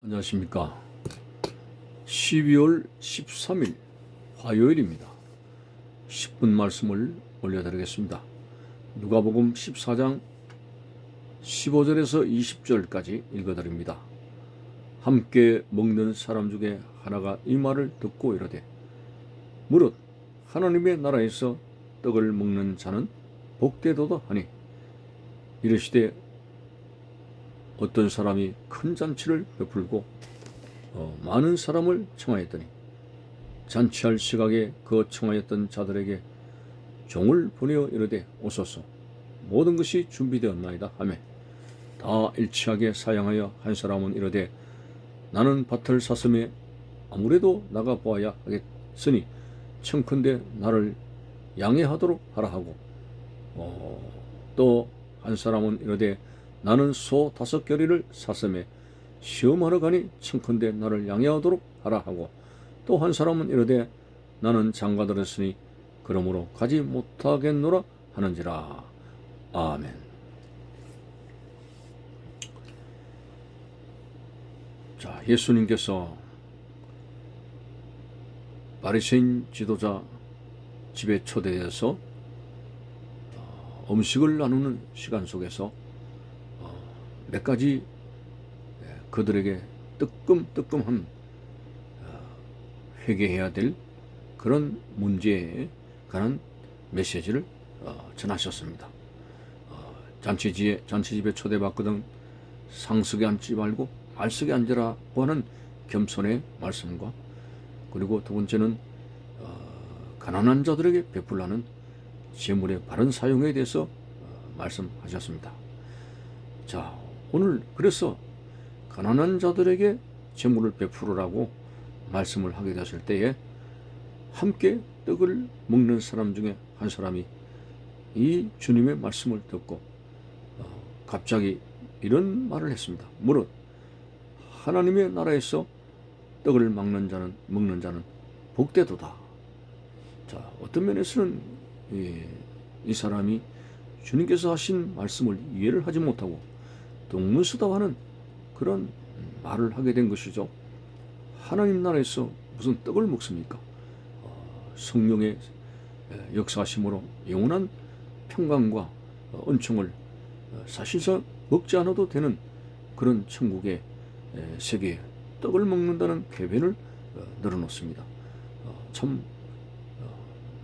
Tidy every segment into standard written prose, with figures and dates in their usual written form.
안녕하십니까. 12월 13일 화요일입니다. 10분 말씀을 올려드리겠습니다. 누가복음 14장 15절에서 20절까지 읽어드립니다. 함께 먹는 사람 중에 하나가 이 말을 듣고 이르되 무릇 하나님의 나라에서 떡을 먹는 자는 복되도다 하니 이르시되 어떤 사람이 큰 잔치를 베풀고 많은 사람을 청하였더니 잔치할 시각에 그 청하였던 자들에게 종을 보내어 이르되 오소서 모든 것이 준비되었나이다 하매 다 일치하게 사양하여 한 사람은 이르되 나는 밭을 샀음에 아무래도 나가 보아야 하겠으니 청컨대 나를 양해하도록 하라 하고 또 한 사람은 이르되 나는 소 5겨리를 샀음에 시험하러 가니 청컨대 나를 양해하도록 하라 하고 또 한 사람은 이르되 나는 장가들었으니 그러므로 가지 못하겠노라 하는지라. 아멘. 자, 예수님께서 바리새인 지도자 집에 초대해서 음식을 나누는 시간 속에서 몇 가지 그들에게 뜨끔뜨끔한 회개해야 될 그런 문제에 관한 메시지를 전하셨습니다. 잔치집에 초대받거든 상석에 앉지 말고 말석에 앉으라고 하는 겸손의 말씀과 그리고 두 번째는 가난한 자들에게 베풀라는 재물의 바른 사용에 대해서 말씀하셨습니다. 자, 오늘 그래서 가난한 자들에게 재물을 베풀으라고 말씀을 하게 되었을 때에 함께 떡을 먹는 사람 중에 한 사람이 이 주님의 말씀을 듣고 갑자기 이런 말을 했습니다. 무릇 하나님의 나라에서 떡을 먹는 자는 복되도다. 자, 어떤 면에서는 이 사람이 주님께서 하신 말씀을 이해를 하지 못하고 동문서답하는 그런 말을 하게 된 것이죠. 하나님 나라에서 무슨 떡을 먹습니까? 성령의 역사하심으로 영원한 평강과 은총을 사실상 먹지 않아도 되는 그런 천국의 세계에 떡을 먹는다는 궤변을 늘어놓습니다. 참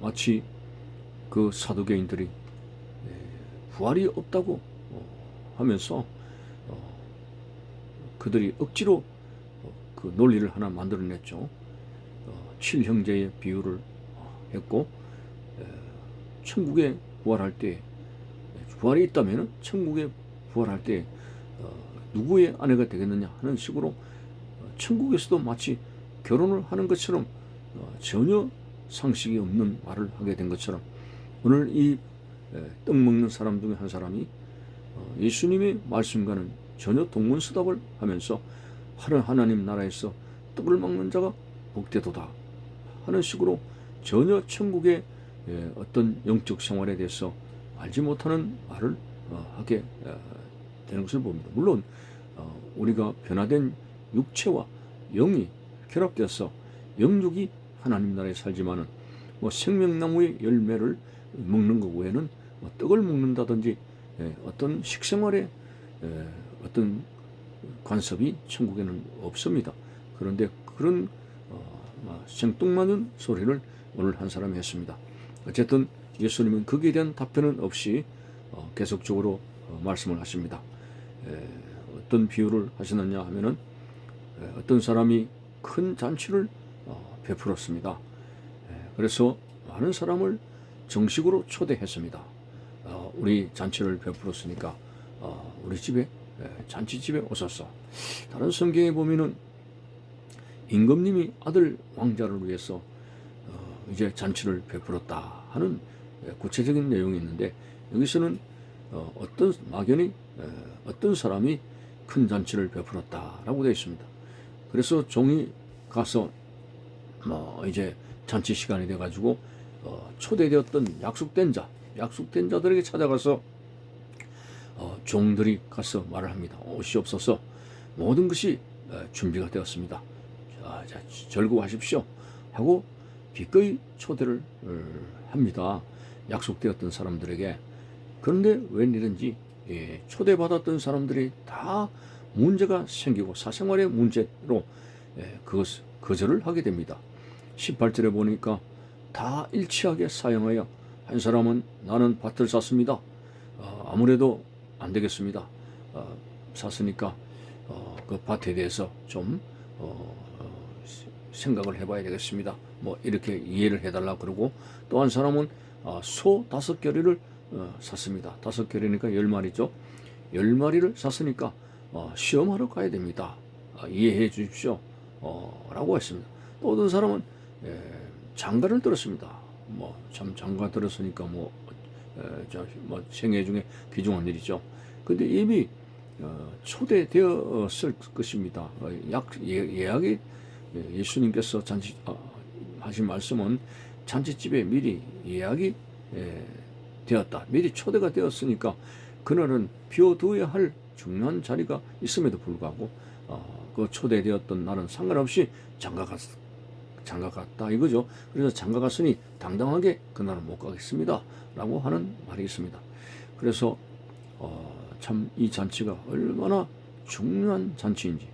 마치 그 사두개인들이 부활이 없다고 하면서 그들이 억지로 그 논리를 하나 만들어냈죠. 7형제의 비유를 했고 천국에 부활할 때 부활이 있다면 천국에 부활할 때 누구의 아내가 되겠느냐 하는 식으로 천국에서도 마치 결혼을 하는 것처럼 전혀 상식이 없는 말을 하게 된 것처럼 오늘 이 떡 먹는 사람 중에 한 사람이 예수님의 말씀과는 전혀 동문서답을 하면서 하나님 나라에서 떡을 먹는 자가 복되도다 하는 식으로 전혀 천국의 어떤 영적 생활에 대해서 알지 못하는 말을 하게 되는 것을 봅니다. 물론 우리가 변화된 육체와 영이 결합되어서 영육이 하나님 나라에 살지만은 생명나무의 열매를 먹는 것 외에는 떡을 먹는다든지 어떤 식생활에 어떤 관습이 천국에는 없습니다. 그런데 그런 생뚱맞은 소리를 오늘 한 사람이 했습니다. 어쨌든 예수님은 거기에 대한 답변은 없이 계속적으로 말씀을 하십니다. 어떤 비유를 하시느냐 하면은 어떤 사람이 큰 잔치를 베풀었습니다. 그래서 많은 사람을 정식으로 초대했습니다. 우리 잔치를 베풀었으니까 우리 집에 잔치집에 오소서. 다른 성경에 보면은 임금님이 아들 왕자를 위해서 이제 잔치를 베풀었다 하는 구체적인 내용이 있는데 여기서는 막연히 어떤 사람이 큰 잔치를 베풀었다라고 되어 있습니다. 그래서 종이 가서 이제 잔치 시간이 돼가지고 초대되었던 약속된 자들에게 찾아가서 종들이 가서 말을 합니다. 오시옵소서 모든 것이 준비가 되었습니다. 자, 절구하십시오 하고 기꺼이 초대를 합니다. 약속되었던 사람들에게. 그런데 웬일인지 초대받았던 사람들이 다 문제가 생기고 사생활의 문제로 그것 거절을 하게 됩니다. 18절에 보니까 다 일치하게 사용하여 한 사람은 나는 밭을 샀습니다. 아무래도 안 되겠습니다. 샀으니까 그 밭에 대해서 좀 생각을 해봐야 되겠습니다. 뭐 이렇게 이해를 해달라 그러고, 또 한 사람은 소 5겨레를 샀습니다. 5겨레니까 10마리죠. 10마리를 샀으니까 시험하러 가야 됩니다. 이해해 주십시오. 라고 했습니다. 또 어떤 사람은 장가를 들었습니다. 뭐 참 장가 들었으니까 뭐 생애 중에 귀중한 일이죠. 근데 이미 초대되었을 것입니다. 예약이 예수님께서 하신 말씀은 잔치집에 미리 예약이 되었다. 미리 초대가 되었으니까 그날은 비워두어야 할 중요한 자리가 있음에도 불구하고 그 초대되었던 날은 상관없이 장가 갔다 이거죠. 그래서 장가 갔으니 당당하게 그날은 못 가겠습니다 라고 하는 말이 있습니다. 그래서 참 이 잔치가 얼마나 중요한 잔치인지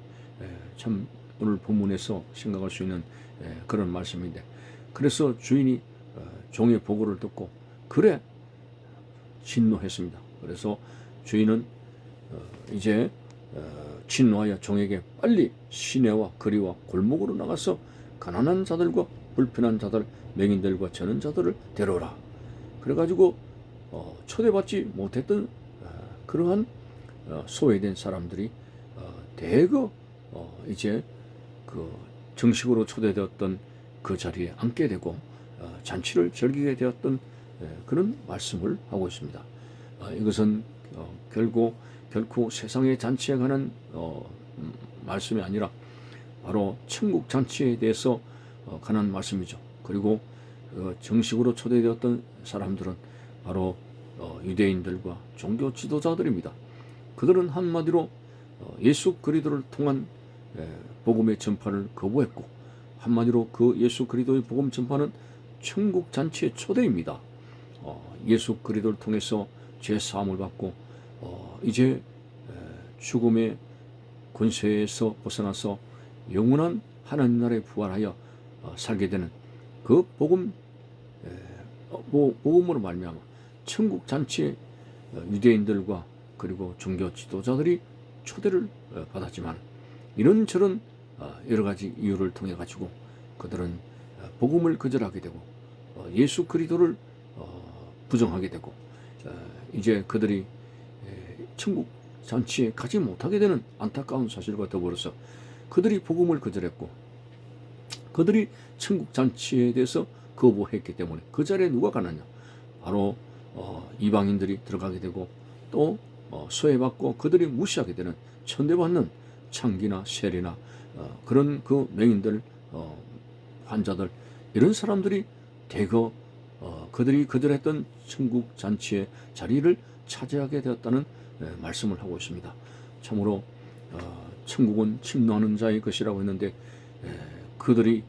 참 오늘 본문에서 생각할 수 있는 그런 말씀인데, 그래서 주인이 종의 보고를 듣고 그래 진노했습니다. 그래서 주인은 이제 진노하여 종에게 빨리 시내와 거리와 골목으로 나가서 가난한 자들과 불편한 자들, 맹인들과 저는 자들을 데려오라. 그래가지고 초대받지 못했던 그러한 소외된 사람들이 대거 이제 그 정식으로 초대되었던 그 자리에 앉게 되고 잔치를 즐기게 되었던 그런 말씀을 하고 있습니다. 이것은 결코 세상의 잔치에 관한 말씀이 아니라 바로 천국 잔치에 대해서 관한 말씀이죠. 그리고 정식으로 초대되었던 사람들은 바로 유대인들과 종교 지도자들입니다. 그들은 한마디로 예수 그리스도를 통한 복음의 전파를 거부했고, 한마디로 그 예수 그리스도의 복음 전파는 천국 잔치의 초대입니다. 예수 그리스도를 통해서 죄 사함을 받고 이제 죽음의 권세에서 벗어나서 영원한 하나님 나라에 부활하여 살게 되는 그 복음으로 말미암아 천국 잔치에 유대인들과 그리고 종교 지도자들이 초대를 받았지만, 이런저런 여러 가지 이유를 통해 가지고 그들은 복음을 거절하게 되고 예수 그리스도를 부정하게 되고 이제 그들이 천국 잔치에 가지 못하게 되는 안타까운 사실과 더불어서 그들이 복음을 거절했고 그들이 천국 잔치에 대해서 거부했기 때문에 그 자리에 누가 가느냐? 바로 이방인들이 들어가게 되고 또 소외받고 그들이 무시하게 되는 천대받는 창기나 세리나 그런 그 맹인들, 환자들, 이런 사람들이 대거 그들이 거절했던 천국 잔치의 자리를 차지하게 되었다는 말씀을 하고 있습니다. 참으로 천국은 침노하는 자의 것이라고 했는데 그들이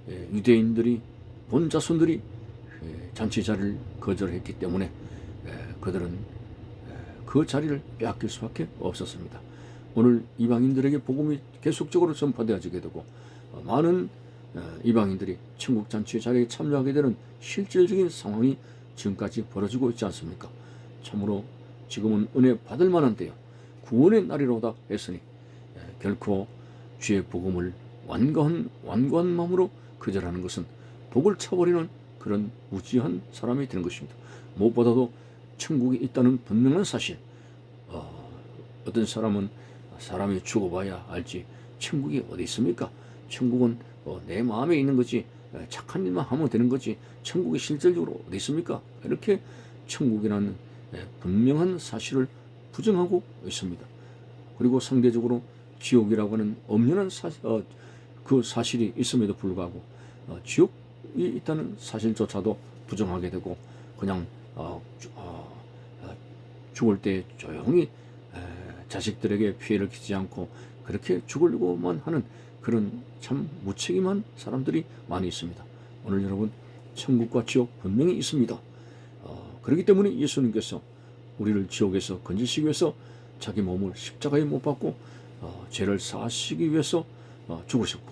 유대인들이 본 자손들이 잔치 자리를 거절했기 때문에 그들은 그 자리를 빼앗길 수밖에 없었습니다. 오늘 이방인들에게 복음이 계속적으로 전파되어지게 되고 많은 이방인들이 천국 잔치의 자리에 참여하게 되는 실질적인 상황이 지금까지 벌어지고 있지 않습니까? 참으로 지금은 은혜 받을 만한 때요, 구원의 날이로다 했으니 결코 주의 복음을 완고한 마음으로 거절하는 것은 복을 쳐버리는 그런 무지한 사람이 되는 것입니다. 무엇보다도 천국이 있다는 분명한 사실, 어떤 사람이 죽어봐야 알지 천국이 어디 있습니까? 천국은 내 마음에 있는 거지, 착한 일만 하면 되는 거지 천국이 실질적으로 어디 있습니까? 이렇게 천국이라는 분명한 사실을 부정하고 있습니다. 그리고 상대적으로 지옥이라고 하는 엄연한 그 사실이 있음에도 불구하고 지옥이 있다는 사실조차도 부정하게 되고 그냥 죽을 때 조용히 자식들에게 피해를 끼치지 않고 그렇게 죽으려고만 하는 그런 참 무책임한 사람들이 많이 있습니다. 오늘 여러분, 천국과 지옥 분명히 있습니다. 그렇기 때문에 예수님께서 우리를 지옥에서 건지시기 위해서 자기 몸을 십자가에 못 박고 죄를 사하시기 위해서 죽으셨고,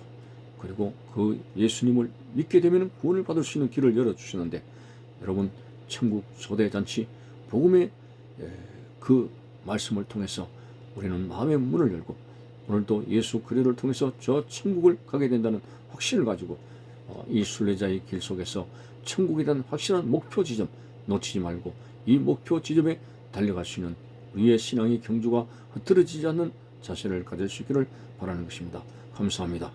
그리고 그 예수님을 믿게 되면 구원을 받을 수 있는 길을 열어주시는데, 여러분, 천국 초대잔치 복음의 그 말씀을 통해서 우리는 마음의 문을 열고 오늘도 예수 그리스도를 통해서 저 천국을 가게 된다는 확신을 가지고 이 순례자의 길 속에서 천국에 대한 확실한 목표 지점 놓치지 말고 이 목표 지점에 달려갈 수 있는 우리의 신앙의 경주가 흐트러지지 않는 자세를 가질 수 있기를 바라는 것입니다. 감사합니다.